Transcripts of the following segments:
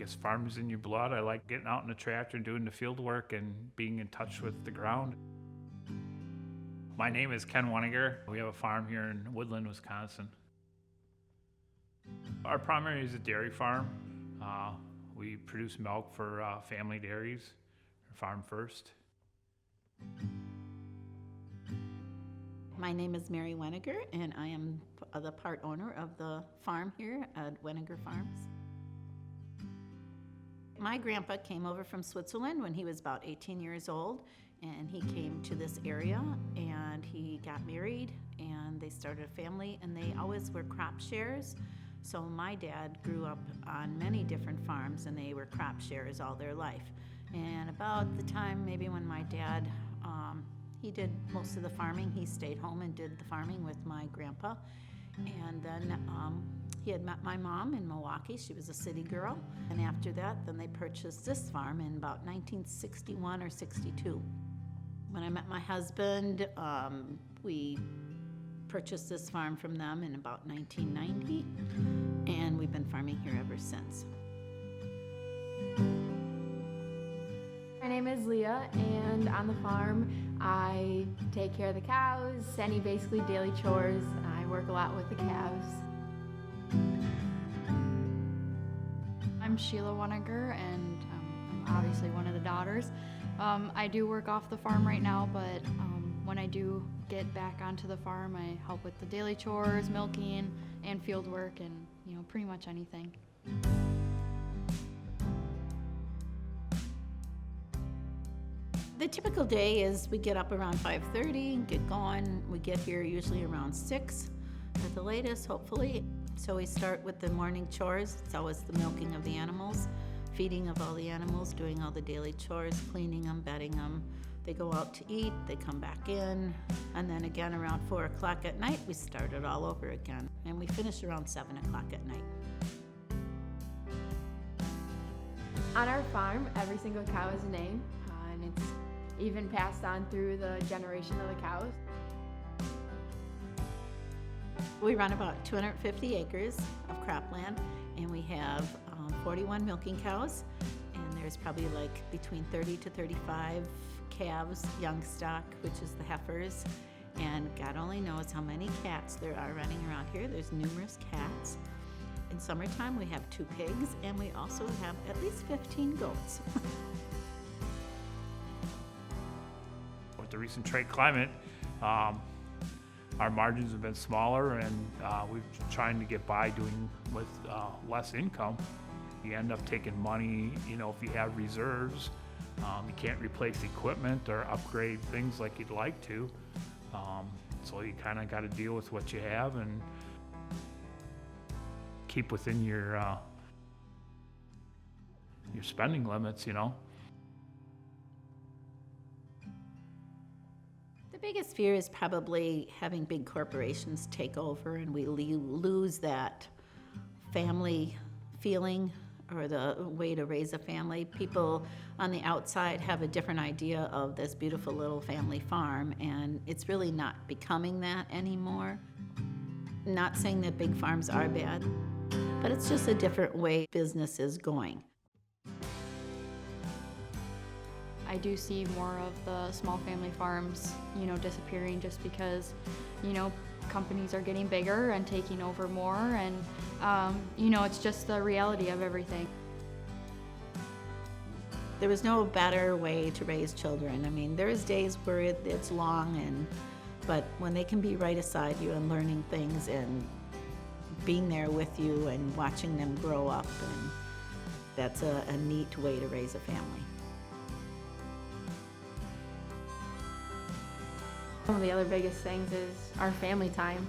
guess farming's in your blood. I like getting out in the tractor and doing the field work and being in touch with the ground. My name is Ken Weniger. We have a farm here in Woodland, Wisconsin. Our primary is a dairy farm. We produce milk for family dairies, farm first. My name is Mary Weniger, and I am the part owner of the farm here at Weniger Farms. My grandpa came over from Switzerland when he was about 18 years old, and he came to this area and he got married and they started a family, and they always were crop shares. So my dad grew up on many different farms and they were crop shares all their life. And about the time maybe when my dad, he did most of the farming, he stayed home and did the farming with my grandpa. And then he had met my mom in Milwaukee. She was a city girl. And after that, then they purchased this farm in about 1961 or 62. When I met my husband, we purchased this farm from them in about 1990, and we've been farming here ever since. My name is Leah, and on the farm I take care of the cows, any basically daily chores. I work a lot with the calves. I'm Sheila Weniger, and I'm obviously one of the daughters. I do work off the farm right now, but when I do get back onto the farm, I help with the daily chores, milking, and field work, and pretty much anything. The typical day is we get up around 5:30 and get going. We get here usually around 6 at the latest, hopefully. So we start with the morning chores. It's always the milking of the animals, feeding of all the animals, doing all the daily chores, cleaning them, bedding them. They go out to eat, they come back in, and then again around 4 o'clock at night, we start it all over again. And we finish around 7 o'clock at night. On our farm, every single cow has a name, and it's even passed on through the generation of the cows. We run about 250 acres of cropland, and we have 41 milking cows, and there's probably like between 30 to 35 calves, young stock, which is the heifers, and God only knows how many cats there are running around here. There's numerous cats. In summertime, we have 2 pigs, and we also have at least 15 goats. With the recent trade climate, our margins have been smaller, and we're trying to get by doing with less income. You end up taking money, if you have reserves, you can't replace equipment or upgrade things like you'd like to. So you kind of got to deal with what you have and keep within your spending limits, The biggest fear is probably having big corporations take over and we lose that family feeling or the way to raise a family. People on the outside have a different idea of this beautiful little family farm, and it's really not becoming that anymore. Not saying that big farms are bad, but it's just a different way business is going. I do see more of the small family farms, disappearing just because, companies are getting bigger and taking over more, and, it's just the reality of everything. There was no better way to raise children. I mean, there's days where it's long, but when they can be right beside you and learning things and being there with you and watching them grow up, and that's a neat way to raise a family. One of the other biggest things is our family time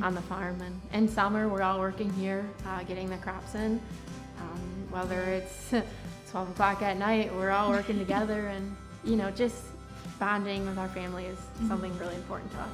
on the farm. And in summer, we're all working here, getting the crops in. Whether it's 12 o'clock at night, we're all working together, and just bonding with our family is something really important to us.